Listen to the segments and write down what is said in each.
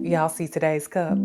Y'all see today's cup?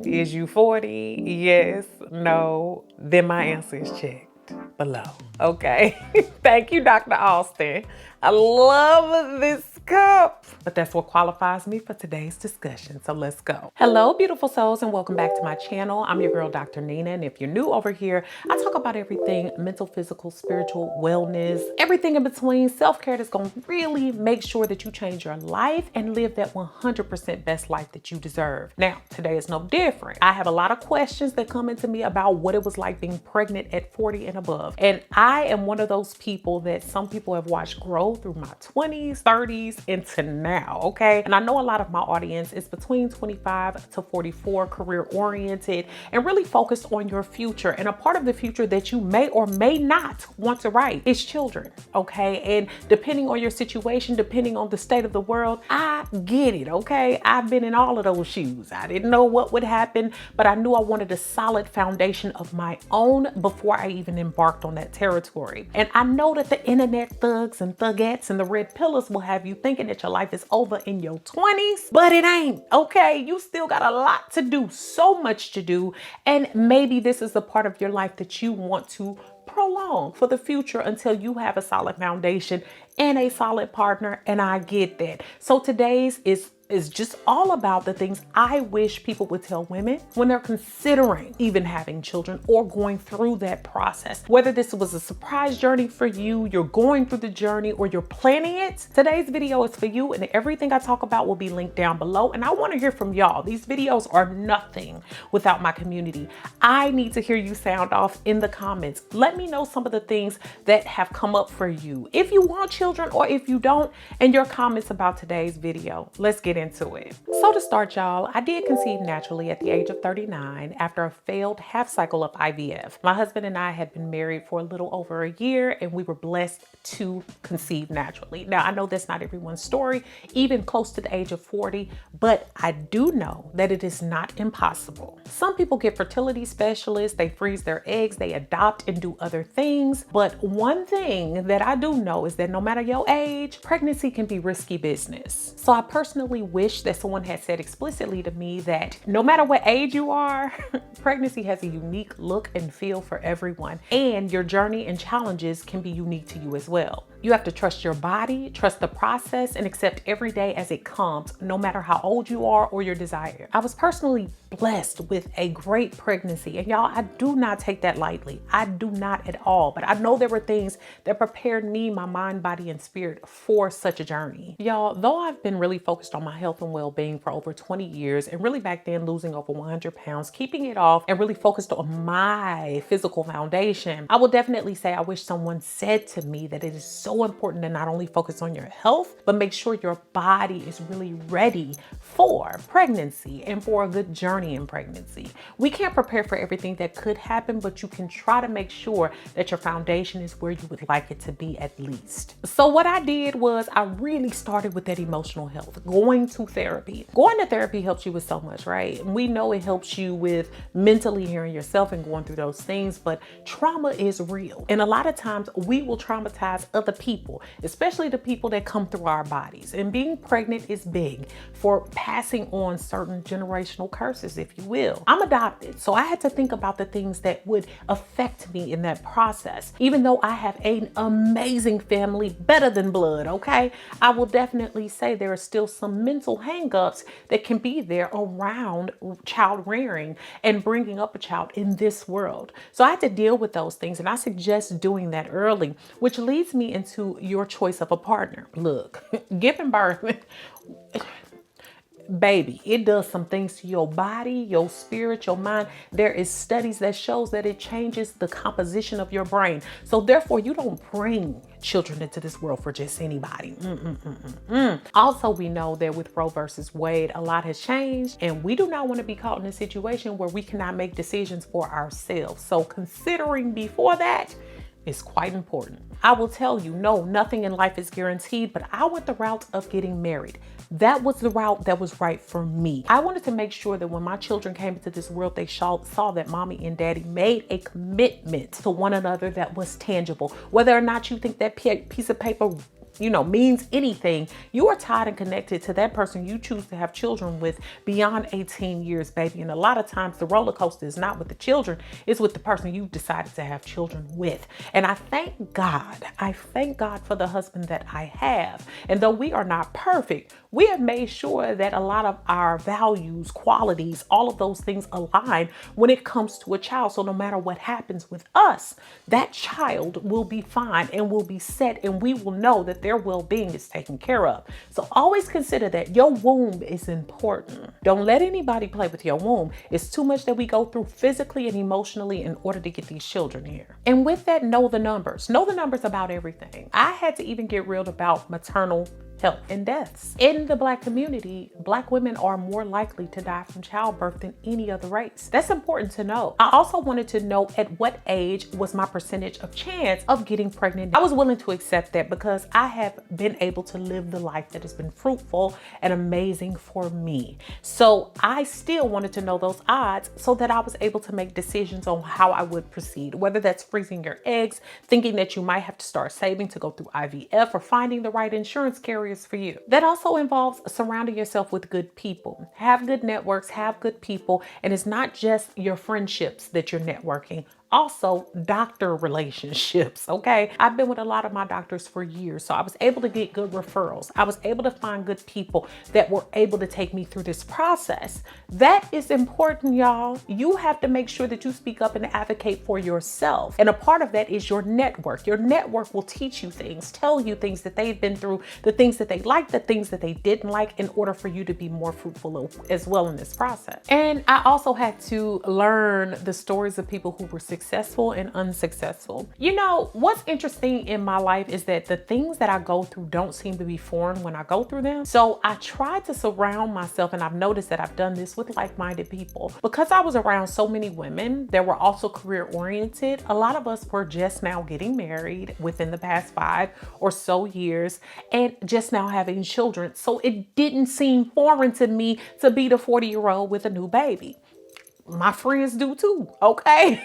Is you 40? Yes, no. Then my answer is checked below. Okay. Thank you, Dr. Austin. I love this cup. But that's what qualifies me for today's discussion. So let's go. Hello, beautiful souls, and welcome back to my channel. I'm your girl, Dr. Nina. And if you're new over here, I talk about everything mental, physical, spiritual, wellness, everything in between, self-care that's going to really make sure that you change your life and live that 100% best life that you deserve. Now, today is no different. I have a lot of questions that come into me about what it was like being pregnant at 40 and above. And I am one of those people that some people have watched grow through my 20s, 30s, into now, okay? And I know a lot of my audience is between 25 to 44, career oriented, and really focused on your future. And a part of the future that you may or may not want to write is children, okay? And depending on your situation, depending on the state of the world, I get it, okay? I've been in all of those shoes. I didn't know what would happen, but I knew I wanted a solid foundation of my own before I even embarked on that territory. And I know that the internet thugs and thugettes and the red pillars will have you thinking that your life is over in your 20s, but it ain't, okay? You still got a lot to do, so much to do. And maybe this is the part of your life that you want to prolong for the future until you have a solid foundation and a solid partner. And I get that. So today's is just all about the things I wish people would tell women when they're considering even having children or going through that process. Whether this was a surprise journey for you, you're going through the journey, or you're planning it, today's video is for you, and everything I talk about will be linked down below. And I want to hear from y'all. These videos are nothing without my community. I need to hear you sound off in the comments. Let me know some of the things that have come up for you, if you want children or if you don't, and your comments about today's video. Let's get into it. So to start, y'all, I did conceive naturally at the age of 39 after a failed half cycle of IVF. My husband and I had been married for a little over a year, and we were blessed to conceive naturally. Now, I know that's not everyone's story, even close to the age of 40, but I do know that it is not impossible. Some people get fertility specialists, they freeze their eggs, they adopt and do other things. But one thing that I do know is that no matter your age, pregnancy can be risky business. So I personally wish that someone had said explicitly to me that no matter what age you are, pregnancy has a unique look and feel for everyone, and your journey and challenges can be unique to you as well. You have to trust your body, trust the process, and accept every day as it comes, no matter how old you are or your desire. I was personally blessed with a great pregnancy, and y'all, I do not take that lightly. I do not at all, but I know there were things that prepared me, my mind, body, and spirit for such a journey. Y'all, though I've been really focused on my health and well-being for over 20 years, and really back then losing over 100 pounds, keeping it off, and really focused on my physical foundation, I will definitely say I wish someone said to me that it is so important to not only focus on your health, but make sure your body is really ready for pregnancy and for a good journey in pregnancy. We can't prepare for everything that could happen, but you can try to make sure that your foundation is where you would like it to be at least. So what I did was I really started with that emotional health, going to therapy. Going to therapy helps you with so much, right? We know it helps you with mentally hearing yourself and going through those things, but trauma is real. And a lot of times we will traumatize other people, especially the people that come through our bodies. And being pregnant is big for passing on certain generational curses, if you will. I'm adopted, so I had to think about the things that would affect me in that process. Even though I have an amazing family, better than blood, okay? I will definitely say there are still some mental hangups that can be there around child rearing and bringing up a child in this world. So I had to deal with those things, and I suggest doing that early, which leads me into your choice of a partner. Look, giving birth, baby, it does some things to your body, your spirit, your mind. There is studies that shows that it changes the composition of your brain. So therefore, you don't bring children into this world for just anybody. Also, we know that with Roe versus Wade, a lot has changed, and we do not want to be caught in a situation where we cannot make decisions for ourselves. So considering before that is quite important. I will tell you, no, nothing in life is guaranteed, but I went the route of getting married. That was the route that was right for me. I wanted to make sure that when my children came into this world, they saw that mommy and daddy made a commitment to one another that was tangible. Whether or not you think that piece of paper means anything, you are tied and connected to that person you choose to have children with beyond 18 years, baby. And a lot of times the roller coaster is not with the children, it's with the person you decided to have children with. And I thank God for the husband that I have. And though we are not perfect, we have made sure that a lot of our values, qualities, all of those things align when it comes to a child. So no matter what happens with us, that child will be fine and will be set, and we will know that their well-being is taken care of. So always consider that your womb is important. Don't let anybody play with your womb. It's too much that we go through physically and emotionally in order to get these children here. And with that, know the numbers. Know the numbers about everything. I had to even get real about maternal health and deaths. In the Black community, Black women are more likely to die from childbirth than any other race. That's important to know. I also wanted to know at what age was my percentage of chance of getting pregnant. I was willing to accept that because I have been able to live the life that has been fruitful and amazing for me. So I still wanted to know those odds so that I was able to make decisions on how I would proceed, whether that's freezing your eggs, thinking that you might have to start saving to go through IVF, or finding the right insurance carrier for you. That also involves surrounding yourself with good people. Have good networks, have good people, and it's not just your friendships that you're networking. Also, doctor relationships, okay? I've been with a lot of my doctors for years, so I was able to get good referrals. I was able to find good people that were able to take me through this process. That is important, y'all. You have to make sure that you speak up and advocate for yourself. And a part of that is your network. Your network will teach you things, tell you things that they've been through, the things that they liked, the things that they didn't like, in order for you to be more fruitful as well in this process. And I also had to learn the stories of people who were successful and unsuccessful. What's interesting in my life is that the things that I go through don't seem to be foreign when I go through them. So I try to surround myself, and I've noticed that I've done this with like-minded people. Because I was around so many women that were also career-oriented, a lot of us were just now getting married within the past 5 or so years and just now having children. So it didn't seem foreign to me to be the 40-year-old with a new baby. My friends do too, okay?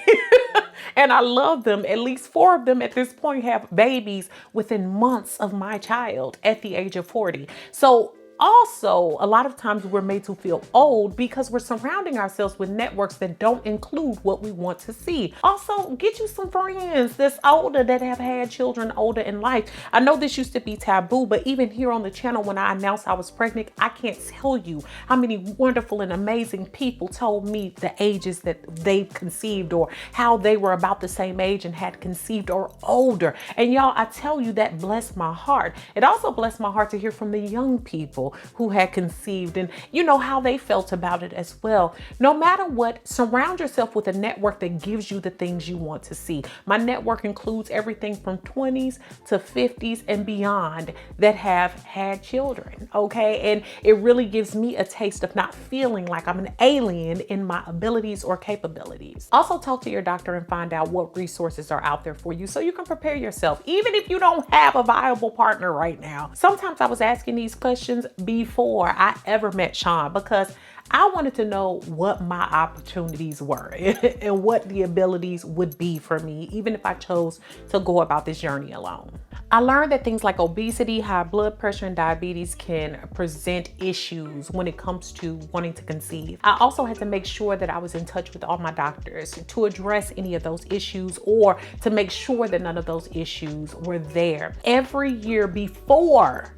And I love them. At least 4 of them at this point have babies within months of my child at the age of 40. So also, a lot of times we're made to feel old because we're surrounding ourselves with networks that don't include what we want to see. Also, get you some friends that's older, that have had children older in life. I know this used to be taboo, but even here on the channel, when I announced I was pregnant, I can't tell you how many wonderful and amazing people told me the ages that they've conceived, or how they were about the same age and had conceived, or older. And y'all, I tell you, that blessed my heart. It also blessed my heart to hear from the young people who had conceived, and how they felt about it as well. No matter what, surround yourself with a network that gives you the things you want to see. My network includes everything from 20s to 50s and beyond that have had children, okay? And it really gives me a taste of not feeling like I'm an alien in my abilities or capabilities. Also, talk to your doctor and find out what resources are out there for you so you can prepare yourself, even if you don't have a viable partner right now. Sometimes I was asking these questions before I ever met Sean, because I wanted to know what my opportunities were and what the abilities would be for me, even if I chose to go about this journey alone. I learned that things like obesity, high blood pressure, and diabetes can present issues when it comes to wanting to conceive. I also had to make sure that I was in touch with all my doctors to address any of those issues, or to make sure that none of those issues were there. Every year before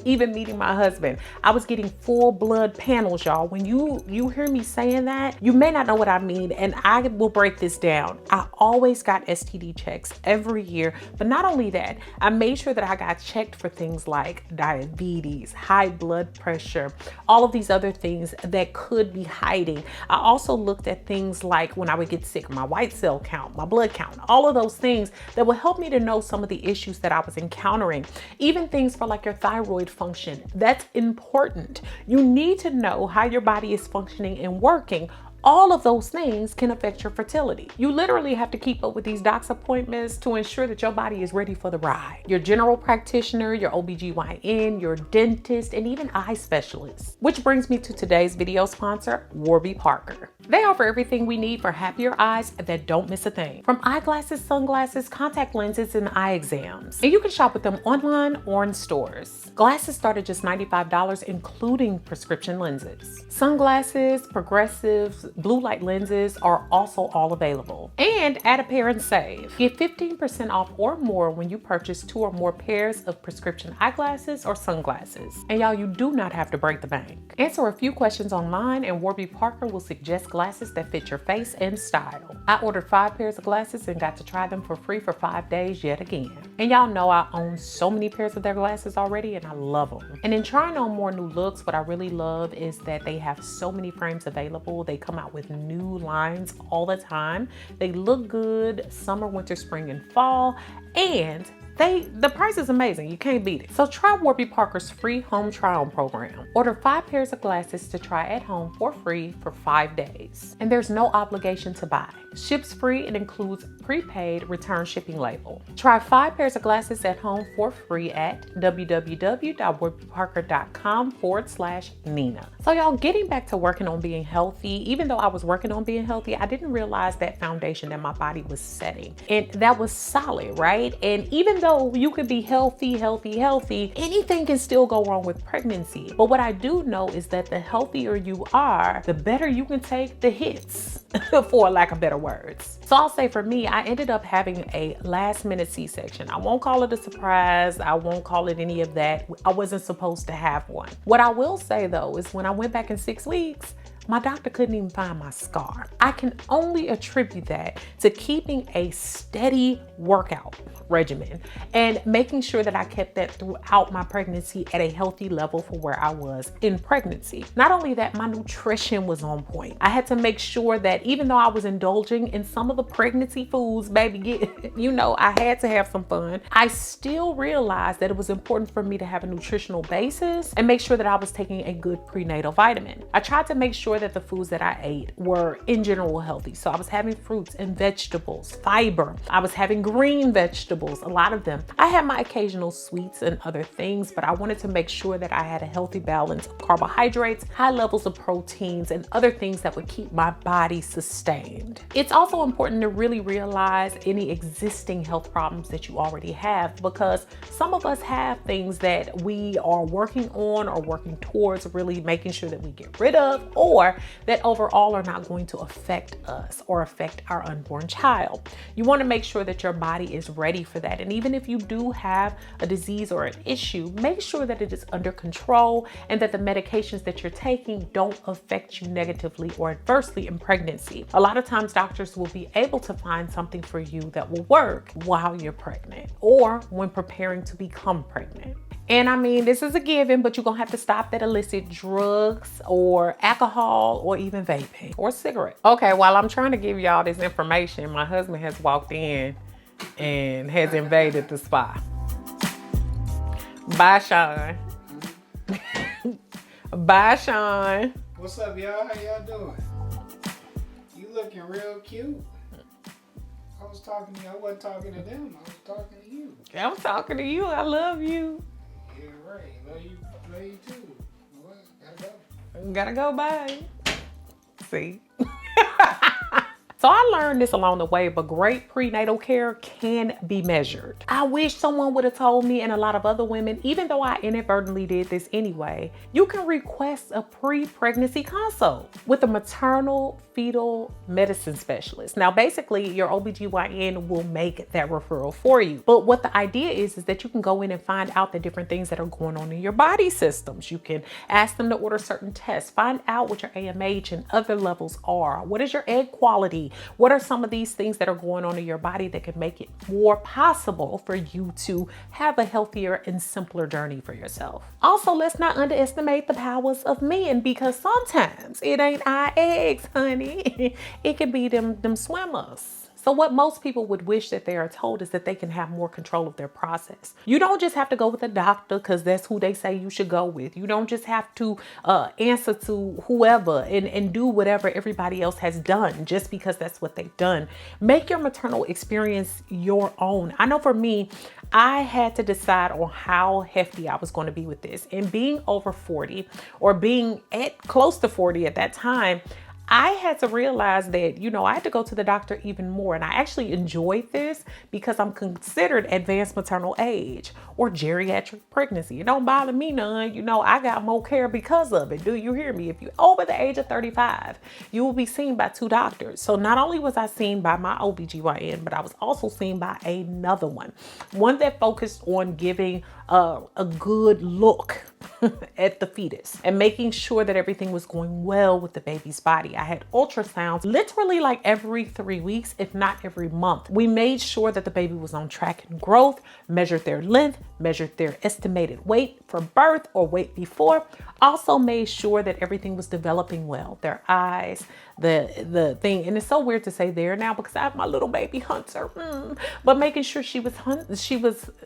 even meeting my husband, I was getting full blood panels, y'all. When you hear me saying that, you may not know what I mean, and I will break this down. I always got STD checks every year, but not only that, I made sure that I got checked for things like diabetes, high blood pressure, all of these other things that could be hiding. I also looked at things like when I would get sick, my white cell count, my blood count, all of those things that would help me to know some of the issues that I was encountering. Even things for like your thyroid function. That's important. You need to know how your body is functioning and working. All of those things can affect your fertility. You literally have to keep up with these doc's appointments to ensure that your body is ready for the ride. Your general practitioner, your OBGYN, your dentist, and even eye specialist. Which brings me to today's video sponsor, Warby Parker. They offer everything we need for happier eyes that don't miss a thing. From eyeglasses, sunglasses, contact lenses, and eye exams. And you can shop with them online or in stores. Glasses start at just $95, including prescription lenses. Sunglasses, progressives, blue light lenses are also all available. And add a pair and save. Get 15% off or more when you purchase 2 or more pairs of prescription eyeglasses or sunglasses. And y'all, you do not have to break the bank. Answer a few questions online and Warby Parker will suggest glasses that fit your face and style. I ordered 5 pairs of glasses and got to try them for free for 5 days yet again. And y'all know I own so many pairs of their glasses already and I love them. And in trying on more new looks, what I really love is that they have so many frames available. They come out with new lines all the time. They look good summer, winter, spring, and fall. And the price is amazing. You can't beat it. So try Warby Parker's free home try-on program. Order 5 pairs of glasses to try at home for free for 5 days. And there's no obligation to buy. Ships free and includes prepaid return shipping label. Try 5 pairs of glasses at home for free at www.warbyparker.com/Nina. So y'all, getting back to working on being healthy, even though I was working on being healthy, I didn't realize that foundation that my body was setting. And that was solid, right? And even though you could be healthy, anything can still go wrong with pregnancy. But what I do know is that the healthier you are, the better you can take the hits, for lack of better words. So I'll say for me, I ended up having a last minute C-section. I won't call it a surprise. I won't call it any of that. I wasn't supposed to have one. What I will say though is when I went back in 6 weeks, my doctor couldn't even find my scar. I can only attribute that to keeping a steady workout regimen and making sure that I kept that throughout my pregnancy at a healthy level for where I was in pregnancy. Not only that, my nutrition was on point. I had to make sure that even though I was indulging in some of the pregnancy foods, baby, I had to have some fun. I still realized that it was important for me to have a nutritional basis and make sure that I was taking a good prenatal vitamin. I tried to make sure that the foods that I ate were in general healthy. So I was having fruits and vegetables, fiber. I was having green vegetables, a lot of them. I had my occasional sweets and other things, but I wanted to make sure that I had a healthy balance of carbohydrates, high levels of proteins, and other things that would keep my body sustained. It's also important to really realize any existing health problems that you already have, because some of us have things that we are working on or working towards really making sure that we get rid of, or that overall are not going to affect us or affect our unborn child. You want to make sure that your body is ready for that. And even if you do have a disease or an issue, make sure that it is under control and that the medications that you're taking don't affect you negatively or adversely in pregnancy. A lot of times doctors will be able to find something for you that will work while you're pregnant or when preparing to become pregnant. And I mean, this is a given, but you're gonna have to stop that illicit drugs or alcohol or even vaping or cigarettes. Okay, while I'm trying to give y'all this information, my husband has walked in and has invaded the spa. Bye, Sean. Bye, Sean. What's up, y'all? How y'all doing? You looking real cute. I was talking to you. I wasn't talking to them. I was talking to you. I'm talking to you. I love you. Yeah, right. Love you too. What? Gotta go. Gotta go, bye. See? So I learned this along the way, but great prenatal care can be measured. I wish someone would have told me, and a lot of other women, even though I inadvertently did this anyway, you can request a pre-pregnancy consult with a maternal fetal medicine specialist. Now, basically, your OBGYN will make that referral for you. But what the idea is that you can go in and find out the different things that are going on in your body systems. You can ask them to order certain tests, find out what your AMH and other levels are. What is your egg quality? What are some of these things that are going on in your body that can make it more possible for you to have a healthier and simpler journey for yourself? Also, let's not underestimate the powers of men, because sometimes it ain't our eggs, honey. It can be them swimmers. So what most people would wish that they are told is that they can have more control of their process. You don't just have to go with a doctor because that's who they say you should go with. You don't just have to answer to whoever and do whatever everybody else has done just because that's what they've done. Make your maternal experience your own. I know for me, I had to decide on how hefty I was going to be with this. And being over 40 or being at close to 40 at that time, I had to realize that, I had to go to the doctor even more. And I actually enjoyed this because I'm considered advanced maternal age or geriatric pregnancy. It don't bother me none. I got more care because of it. Do you hear me? If you're over the age of 35, you will be seen by 2 doctors. So not only was I seen by my OBGYN, but I was also seen by another one that focused on giving a good look at the fetus and making sure that everything was going well with the baby's body. I had ultrasounds literally like every 3 weeks, if not every month. We made sure that the baby was on track in growth, measured their length, measured their estimated weight for birth or weight before. Also made sure that everything was developing well. Their eyes, the thing, and it's so weird to say there now because I have my little baby Hunter, but making sure she was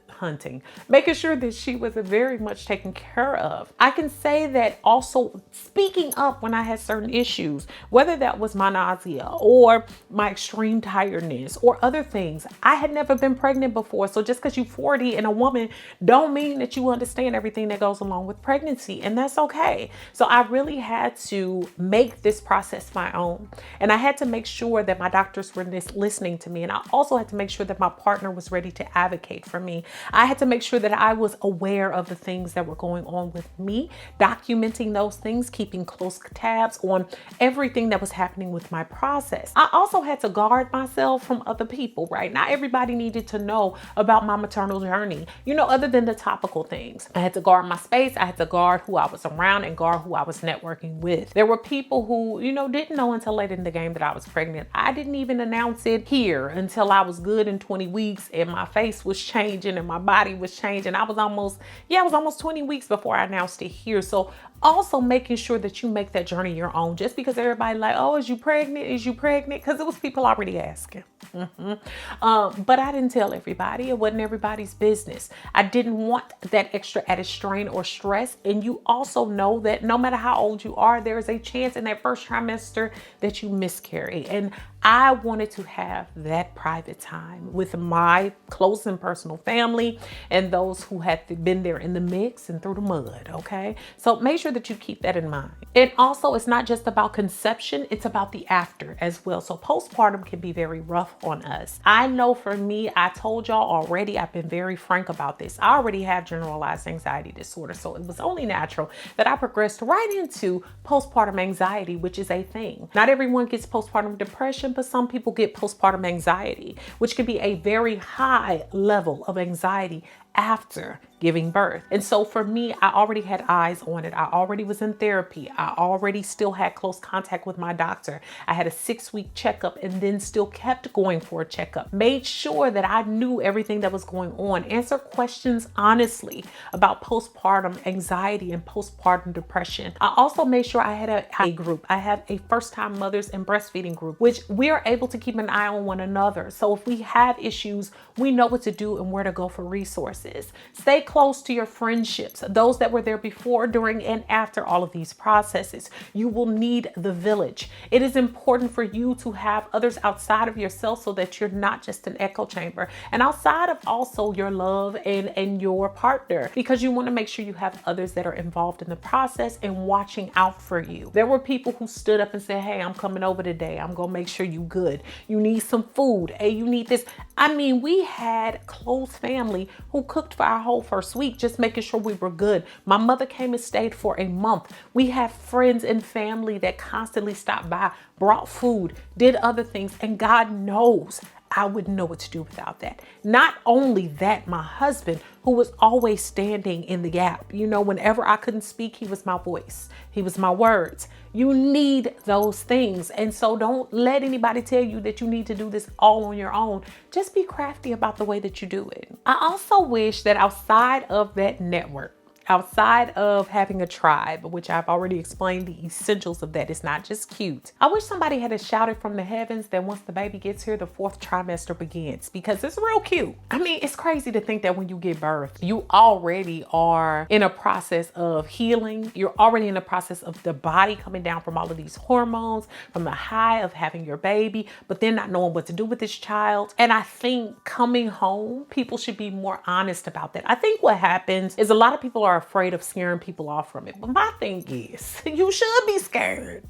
hunting, making sure that she was very much taken care of. I can say that also speaking up when I had certain issues, whether that was my nausea or my extreme tiredness or other things. I had never been pregnant before. So just because you're 40 and a woman don't mean that you understand everything that goes along with pregnancy. And that's okay. So I really had to make this process my own. And I had to make sure that my doctors were listening to me. And I also had to make sure that my partner was ready to advocate for me. I had to make sure that I was aware of the things that were going on with me, documenting those things, keeping close tabs on everything that was happening with my process. I also had to guard myself from other people, right? Not everybody needed to know about my maternal journey, other than the topical things. I had to guard my space. I had to guard who I was around and guard who I was networking with. There were people who, didn't know until late in the game that I was pregnant. I didn't even announce it here until I was good in 20 weeks and my face was changing and my body was changing. I was almost 20 weeks before I announced it here. So also making sure that you make that journey your own, just because everybody like, oh, is you pregnant? Is you pregnant? Because it was people already asking. But I didn't tell everybody. It wasn't everybody's business. I didn't want that extra added strain or stress. And you also know that no matter how old you are, there is a chance in that first trimester that you miscarry. And I wanted to have that private time with my close and personal family and those who had been there in the mix and through the mud, okay? So make sure that you keep that in mind. And also, it's not just about conception, it's about the after as well. So postpartum can be very rough on us. I know for me, I told y'all already, I've been very frank about this. I already have generalized anxiety disorder, so it was only natural that I progressed right into postpartum anxiety, which is a thing. Not everyone gets postpartum depression, but some people get postpartum anxiety, which can be a very high level of anxiety after giving birth. And so for me, I already had eyes on it. I already was in therapy. I already still had close contact with my doctor. I had a 6-week checkup and then still kept going for a checkup. Made sure that I knew everything that was going on. Answer questions honestly about postpartum anxiety and postpartum depression. I also made sure I had a group. I have a first-time mothers and breastfeeding group, which we are able to keep an eye on one another. So if we have issues, we know what to do and where to go for resources. Stay close to your friendships, those that were there before, during, and after all of these processes. You will need the village. It is important for you to have others outside of yourself so that you're not just an echo chamber, and outside of also your love and your partner, because you want to make sure you have others that are involved in the process and watching out for you. There were people who stood up and said, hey, I'm coming over today. I'm going to make sure you good. You need some food. Hey, you need this. I mean, we had close family who cooked for our whole first week, just making sure we were good. My mother came and stayed for a month. We have friends and family that constantly stopped by, brought food, did other things, and God knows I wouldn't know what to do without that. Not only that, my husband, who was always standing in the gap. Whenever I couldn't speak, he was my voice. He was my words. You need those things. And so don't let anybody tell you that you need to do this all on your own. Just be crafty about the way that you do it. I also wish that outside of that network, outside of having a tribe, which I've already explained the essentials of that, it's not just cute. I wish somebody had shouted from the heavens that once the baby gets here, the 4th trimester begins, because it's real cute. I mean, it's crazy to think that when you give birth, you already are in a process of healing. You're already in the process of the body coming down from all of these hormones, from the high of having your baby, but then not knowing what to do with this child. And I think coming home, people should be more honest about that. I think what happens is a lot of people are afraid of scaring people off from it. But my thing is, you should be scared.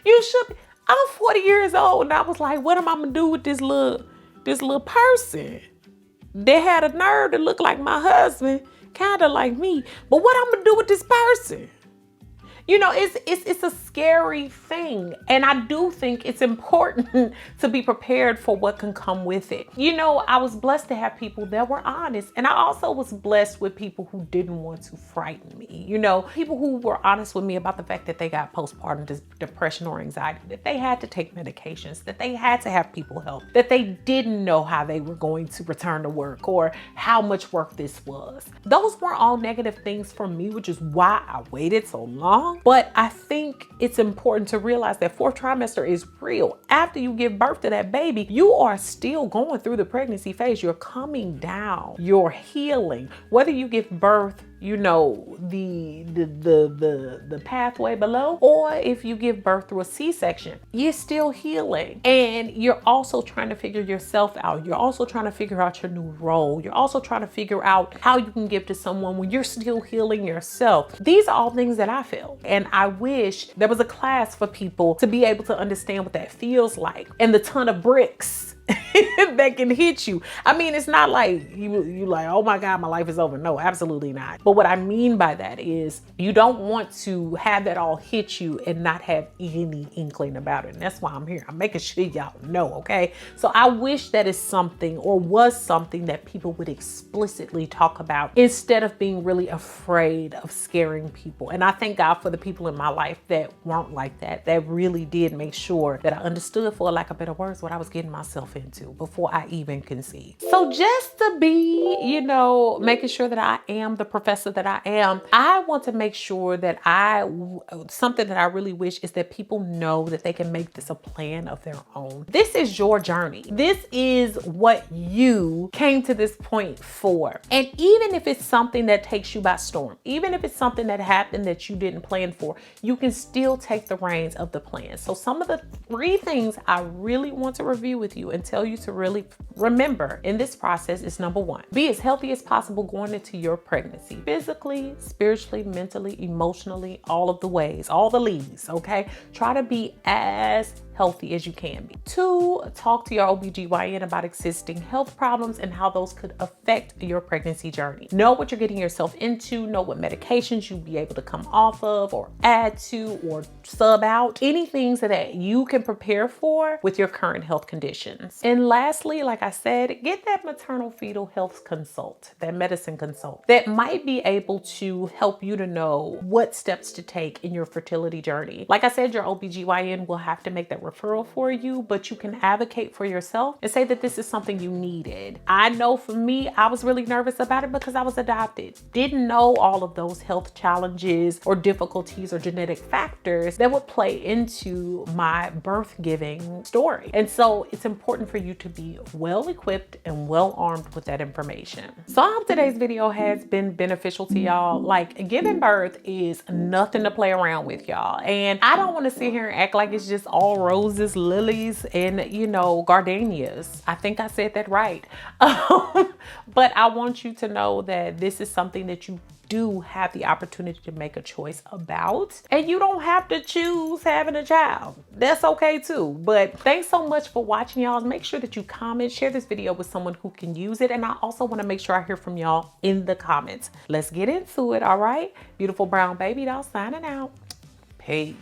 You should be. I'm 40 years old and I was like, what am I gonna do with this little person? They had a nerve to look like my husband, kind of like me. But what I'm gonna do with this person? You know, it's a scary thing. And I do think it's important to be prepared for what can come with it. You know, I was blessed to have people that were honest. And I also was blessed with people who didn't want to frighten me. You know, people who were honest with me about the fact that they got postpartum depression or anxiety, that they had to take medications, that they had to have people help, that they didn't know how they were going to return to work or how much work this was. Those weren't all negative things for me, which is why I waited so long. But I think it's important to realize that 4th trimester is real. After you give birth to that baby, you are still going through the pregnancy phase. You're coming down, you're healing. Whether you give birth, you know, the pathway below, or if you give birth through a C-section, you're still healing. And you're also trying to figure yourself out. You're also trying to figure out your new role. You're also trying to figure out how you can give to someone when you're still healing yourself. These are all things that I feel. And I wish there was a class for people to be able to understand what that feels like and the ton of bricks that can hit you. I mean, it's not like you like, oh my God, my life is over. No, absolutely not. But what I mean by that is you don't want to have that all hit you and not have any inkling about it. And that's why I'm here. I'm making sure y'all know, okay? So I wish that is something or was something that people would explicitly talk about instead of being really afraid of scaring people. And I thank God for the people in my life that weren't like that, that really did make sure that I understood, for lack of better words, what I was getting myself into before I even conceived. So just to be, you know, making sure that I am the professor that I am, I want to make sure that something that I really wish is that people know that they can make this a plan of their own. This is your journey. This is what you came to this point for. And even if it's something that takes you by storm, even if it's something that happened that you didn't plan for, you can still take the reins of the plan. So some of the 3 things I really want to review with you and tell you to really remember in this process is: number 1, be as healthy as possible going into your pregnancy, physically, spiritually, mentally, emotionally, all of the ways, all the leads, okay? Try to be as healthy as you can be. 2, talk to your OBGYN about existing health problems and how those could affect your pregnancy journey. Know what you're getting yourself into, know what medications you'll be able to come off of or add to or sub out, anything so that you can prepare for with your current health conditions. And lastly, like I said, get that maternal fetal health consult, that medicine consult that might be able to help you to know what steps to take in your fertility journey. Like I said, your OBGYN will have to make that referral for you, but you can advocate for yourself and say that this is something you needed. I know for me, I was really nervous about it because I was adopted. Didn't know all of those health challenges or difficulties or genetic factors that would play into my birth giving story. And so it's important for you to be well equipped and well armed with that information. So I hope today's video has been beneficial to y'all. Like, giving birth is nothing to play around with, y'all. And I don't want to sit here and act like it's just all roses, lilies, and, you know, gardenias. I think I said that right. But I want you to know that this is something that you do have the opportunity to make a choice about, and you don't have to choose having a child. That's okay too. But thanks so much for watching, y'all. Make sure that you comment, share this video with someone who can use it, and I also want to make sure I hear from y'all in the comments. Let's get into it. All right, beautiful brown baby doll signing out. Peace.